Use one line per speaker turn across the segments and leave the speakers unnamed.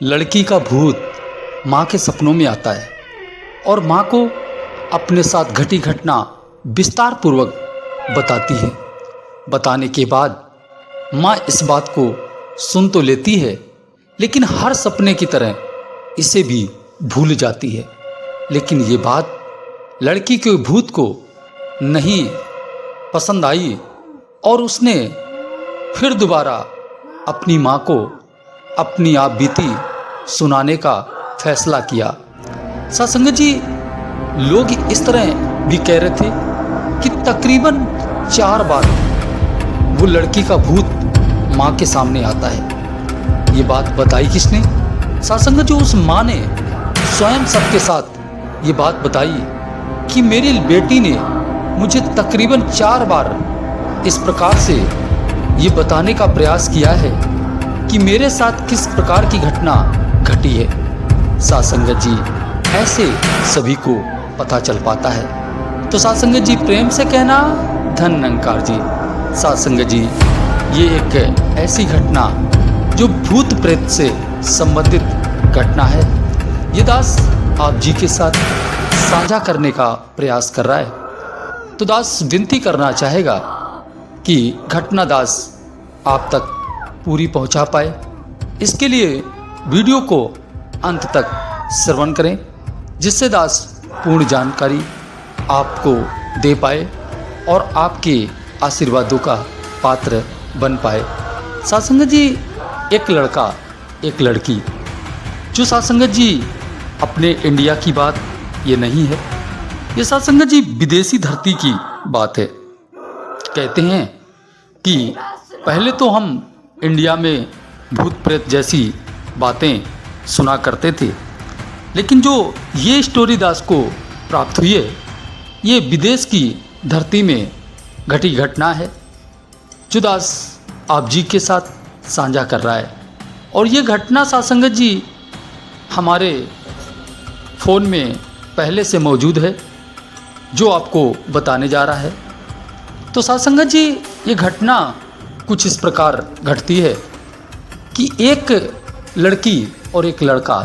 लड़की का भूत माँ के सपनों में आता है और माँ को अपने साथ घटी घटना विस्तार पूर्वक बताती है। बताने के बाद माँ इस बात को सुन तो लेती है, लेकिन हर सपने की तरह इसे भी भूल जाती है। लेकिन ये बात लड़की के भूत को नहीं पसंद आई और उसने फिर दोबारा अपनी माँ को अपनी आप बीती सुनाने का फैसला किया। सत्संग जी, लोग इस तरह भी कह रहे थे कि तकरीबन 4 बार वो लड़की का भूत माँ के सामने आता है। ये बात बताई किसने? सत्संग जी, उस माँ ने स्वयं सबके साथ ये बात बताई कि मेरी बेटी ने मुझे तकरीबन 4 बार इस प्रकार से ये बताने का प्रयास किया है कि मेरे साथ किस प्रकार की घटना घटी है। सत्संग जी, ऐसे सभी को पता चल पाता है। तो सत्संग जी, प्रेम से कहना धन निरंकार जी। सत्संग जी, ये एक ऐसी घटना जो भूत प्रेत से संबंधित घटना है, ये दास आप जी के साथ साझा करने का प्रयास कर रहा है। तो दास विनती करना चाहेगा कि घटना दास आप तक पूरी पहुंचा पाए। इसके लिए वीडियो को अंत तक श्रवण करें, जिससे दास पूर्ण जानकारी आपको दे पाए और आपके आशीर्वादों का पात्र बन पाए। सत्संग जी, एक लड़का एक लड़की, जो सत्संग जी अपने इंडिया की बात ये नहीं है, ये सत्संग जी विदेशी धरती की बात है। कहते हैं कि पहले तो हम इंडिया में भूत प्रेत जैसी बातें सुना करते थे, लेकिन जो ये स्टोरी दास को प्राप्त हुई है, ये विदेश की धरती में घटी घटना है, जो दास आप जी के साथ साझा कर रहा है। और ये घटना सत्संग जी हमारे फ़ोन में पहले से मौजूद है, जो आपको बताने जा रहा है। तो सत्संग जी, ये घटना कुछ इस प्रकार घटती है कि एक लड़की और एक लड़का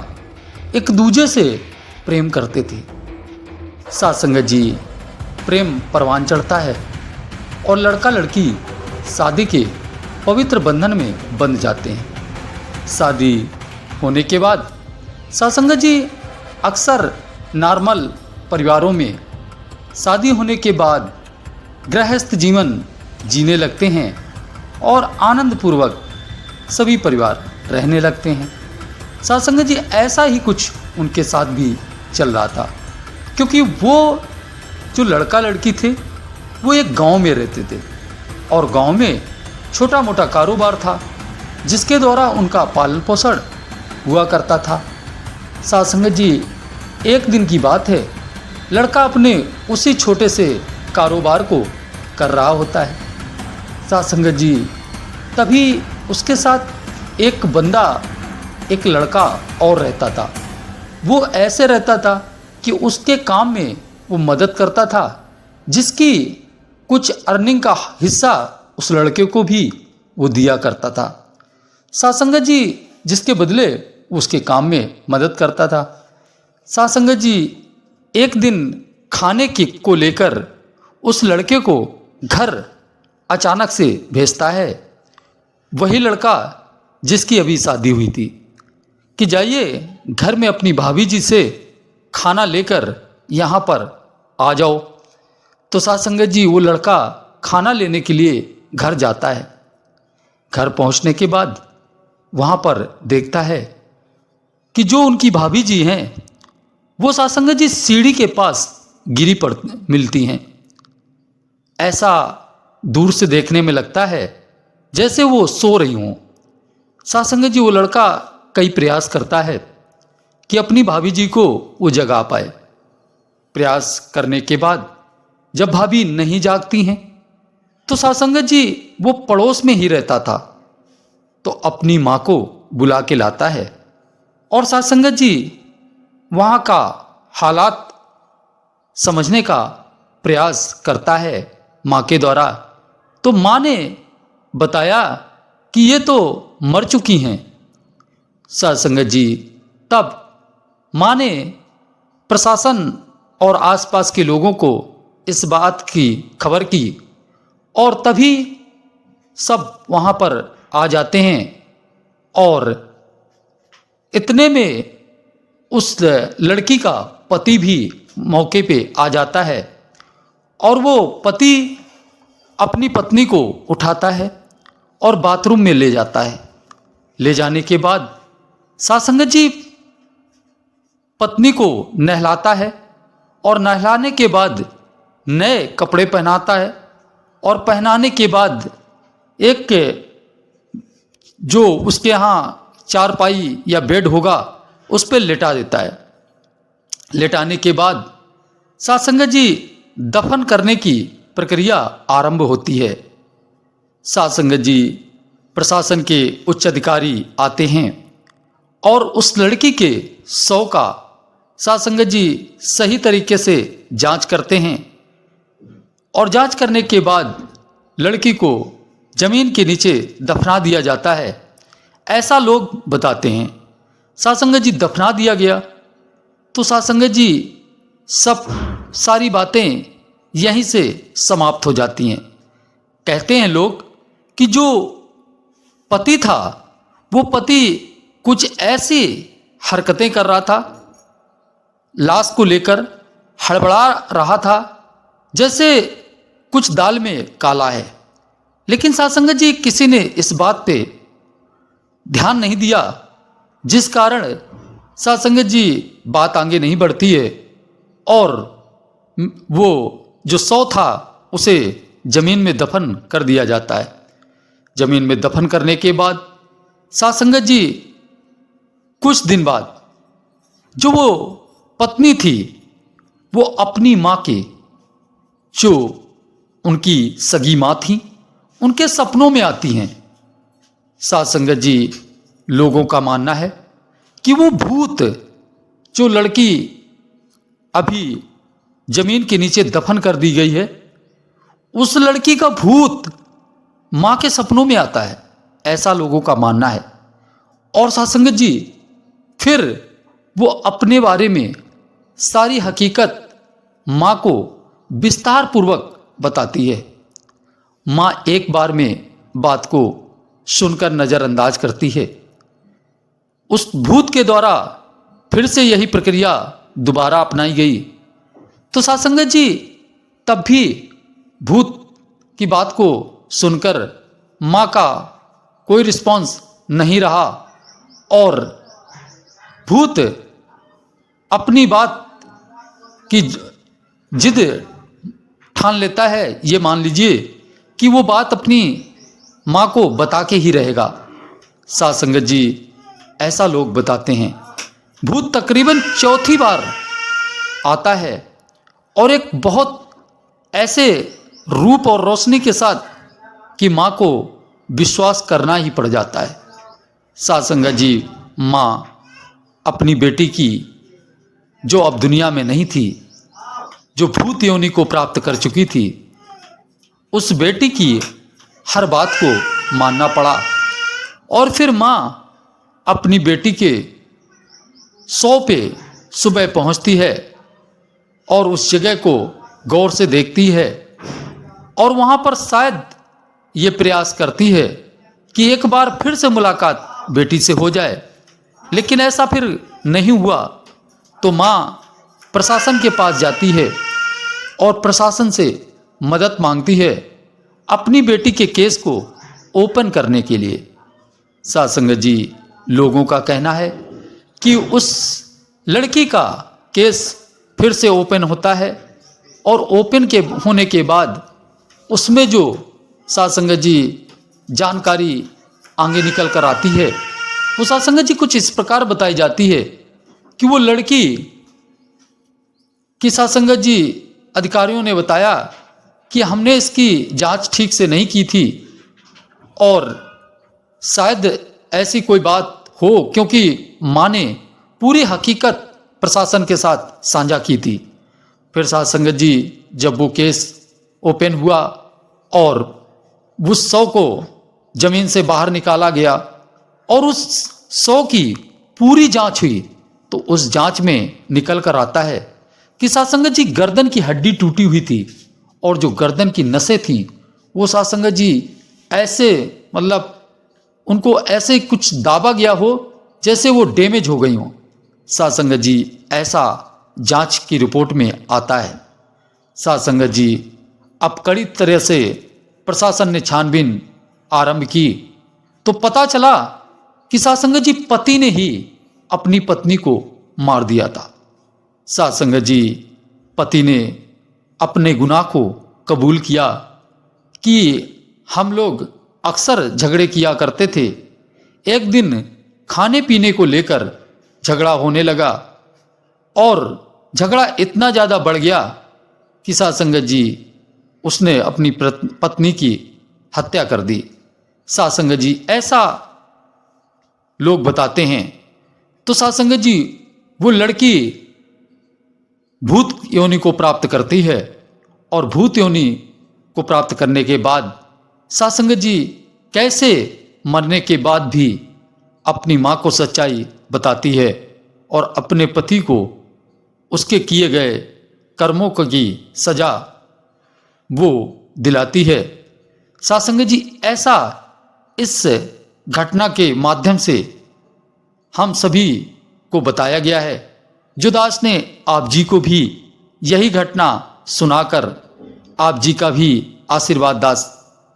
एक दूजे से प्रेम करते थे। सत्संग जी, प्रेम परवान चढ़ता है और लड़का लड़की शादी के पवित्र बंधन में बंध जाते हैं। शादी होने के बाद सत्संग जी, अक्सर नॉर्मल परिवारों में शादी होने के बाद गृहस्थ जीवन जीने लगते हैं और आनंदपूर्वक सभी परिवार रहने लगते हैं। सत्संग जी, ऐसा ही कुछ उनके साथ भी चल रहा था, क्योंकि वो जो लड़का लड़की थे वो एक गांव में रहते थे और गांव में छोटा मोटा कारोबार था, जिसके द्वारा उनका पालन पोषण हुआ करता था। सत्संग जी, एक दिन की बात है, लड़का अपने उसी छोटे से कारोबार को कर रहा होता है। सत्संग जी, तभी उसके साथ एक बंदा, एक लड़का और रहता था। वो ऐसे रहता था कि उसके काम में वो मदद करता था, जिसकी कुछ अर्निंग का हिस्सा उस लड़के को भी वो दिया करता था। सत्संग जी, जिसके बदले उसके काम में मदद करता था। सत्संग जी, एक दिन खाने को लेकर उस लड़के को घर अचानक से भेजता है वही लड़का जिसकी अभी शादी हुई थी, कि जाइए घर में अपनी भाभी जी से खाना लेकर यहाँ पर आ जाओ। तो सत्संग जी, वो लड़का खाना लेने के लिए घर जाता है। घर पहुँचने के बाद वहाँ पर देखता है कि जो उनकी भाभी जी हैं वो सत्संग जी सीढ़ी के पास गिरी पड़ मिलती हैं। ऐसा दूर से देखने में लगता है जैसे वो सो रही हों। सत्संग जी, वो लड़का कई प्रयास करता है कि अपनी भाभी जी को वो जगा पाए। प्रयास करने के बाद जब भाभी नहीं जागती हैं, तो सत्संग जी वो पड़ोस में ही रहता था, तो अपनी माँ को बुला के लाता है और सत्संग जी वहाँ का हालात समझने का प्रयास करता है माँ के द्वारा। तो माँ ने बताया कि ये तो मर चुकी हैं। साध संगत जी, तब माँ ने प्रशासन और आसपास के लोगों को इस बात की खबर की और तभी सब वहाँ पर आ जाते हैं। और इतने में उस लड़की का पति भी मौके पे आ जाता है और वो पति अपनी पत्नी को उठाता है और बाथरूम में ले जाता है। ले जाने के बाद साध संगत जी पत्नी को नहलाता है और नहलाने के बाद नए कपड़े पहनाता है और पहनाने के बाद एक जो उसके यहाँ चारपाई या बेड होगा उस पर लेटा देता है। लेटाने के बाद साध संगत जी दफन करने की प्रक्रिया आरंभ होती है। साध संगत जी प्रशासन के उच्च अधिकारी आते हैं और उस लड़की के शव का साध संगत जी सही तरीके से जांच करते हैं और जांच करने के बाद लड़की को जमीन के नीचे दफना दिया जाता है, ऐसा लोग बताते हैं। साध संगत जी दफना दिया गया तो साध संगत जी सब सारी बातें यहीं से समाप्त हो जाती हैं। कहते हैं लोग कि जो पति था वो पति कुछ ऐसी हरकतें कर रहा था, लाश को लेकर हड़बड़ा रहा था जैसे कुछ दाल में काला है। लेकिन साध संगत जी किसी ने इस बात पे ध्यान नहीं दिया, जिस कारण साध संगत जी बात आगे नहीं बढ़ती है और वो जो शव था उसे जमीन में दफन कर दिया जाता है। जमीन में दफन करने के बाद साध संगत जी कुछ दिन बाद जो वो पत्नी थी वो अपनी माँ के, जो उनकी सगी माँ थी, उनके सपनों में आती हैं। साध संगत जी लोगों का मानना है कि वो भूत जो लड़की अभी जमीन के नीचे दफन कर दी गई है, उस लड़की का भूत माँ के सपनों में आता है, ऐसा लोगों का मानना है। और साध संगत जी फिर वो अपने बारे में सारी हकीकत माँ को विस्तार पूर्वक बताती है। माँ एक बार में बात को सुनकर नज़रअंदाज करती है। उस भूत के द्वारा फिर से यही प्रक्रिया दोबारा अपनाई गई तो साध संगत जी तब भी भूत की बात को सुनकर माँ का कोई रिस्पॉन्स नहीं रहा और भूत अपनी बात की जिद ठान लेता है। ये मान लीजिए कि वो बात अपनी माँ को बता के ही रहेगा। साध संगत जी ऐसा लोग बताते हैं। भूत तकरीबन चौथी बार आता है और एक बहुत ऐसे रूप और रोशनी के साथ कि माँ को विश्वास करना ही पड़ जाता है। साध संगत जी माँ अपनी बेटी की, जो अब दुनिया में नहीं थी, जो भूत योनि को प्राप्त कर चुकी थी, उस बेटी की हर बात को मानना पड़ा। और फिर माँ अपनी बेटी के शव पे सुबह पहुंचती है और उस जगह को गौर से देखती है और वहाँ पर शायद ये प्रयास करती है कि एक बार फिर से मुलाकात बेटी से हो जाए, लेकिन ऐसा फिर नहीं हुआ। तो माँ प्रशासन के पास जाती है और प्रशासन से मदद मांगती है अपनी बेटी के केस को ओपन करने के लिए। साध संगत जी लोगों का कहना है कि उस लड़की का केस फिर से ओपन होता है और ओपन के होने के बाद उसमें जो साध संगत जी जानकारी आगे निकल कर आती है वो साध संगत जी कुछ इस प्रकार बताई जाती है कि वो लड़की की साध संगत जी अधिकारियों ने बताया कि हमने इसकी जांच ठीक से नहीं की थी और शायद ऐसी कोई बात हो, क्योंकि माँ ने पूरी हकीकत प्रशासन के साथ साझा की थी। फिर साध संगत जी जब वो केस ओपन हुआ और उस शव को जमीन से बाहर निकाला गया और उस 100 की पूरी जांच हुई तो उस जांच में निकल कर आता है कि सासंगत जी गर्दन की हड्डी टूटी हुई थी और जो गर्दन की नसें थीं वो सासंगत जी ऐसे मतलब उनको ऐसे कुछ दाबा गया हो जैसे वो डैमेज हो गई हों। सासंगत जी ऐसा जांच की रिपोर्ट में आता है। सासंगत जी अब कड़ी तरह से प्रशासन ने छानबीन आरंभ की तो पता चला कि सासंगत जी पति ने ही अपनी पत्नी को मार दिया था। सासंगत जी पति ने अपने गुनाह को कबूल किया कि हम लोग अक्सर झगड़े किया करते थे। एक दिन खाने पीने को लेकर झगड़ा होने लगा और झगड़ा इतना ज़्यादा बढ़ गया कि सासंगत जी उसने अपनी पत्नी की हत्या कर दी। सासंगत जी ऐसा लोग बताते हैं। तो सासंगत जी वो लड़की भूत योनि को प्राप्त करती है और भूत योनि को प्राप्त करने के बाद सासंगत जी कैसे मरने के बाद भी अपनी माँ को सच्चाई बताती है और अपने पति को उसके किए गए कर्मों की सजा वो दिलाती है। सासंगत जी ऐसा इस घटना के माध्यम से हम सभी को बताया गया है। जो दास ने आप जी को भी यही घटना सुनाकर आप जी का भी आशीर्वाद दास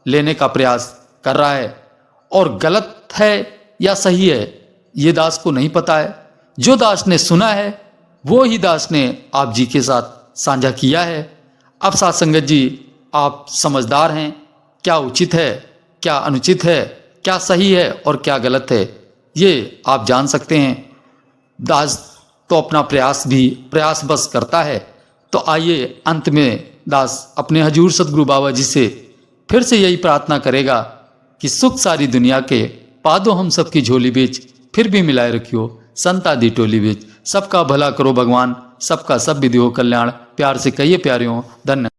लेने का प्रयास कर रहा है और गलत है या सही है ये दास को नहीं पता है। जो दास ने सुना है वो ही दास ने आप जी के साथ साझा किया है। अब सासंगत जी आप समझदार हैं, क्या उचित है क्या अनुचित है, क्या सही है और क्या गलत है ये आप जान सकते हैं। दास तो अपना प्रयास बस करता है। तो आइए अंत में दास अपने हजूर सतगुरु बाबा जी से फिर से यही प्रार्थना करेगा कि सुख सारी दुनिया के पादो हम सबकी झोली बीच फिर भी मिलाए रखियो संत आदि टोली बीच। सबका भला करो भगवान, सबका सब विधि हो कल्याण। प्यार से कहिए प्यारे हो धन्य।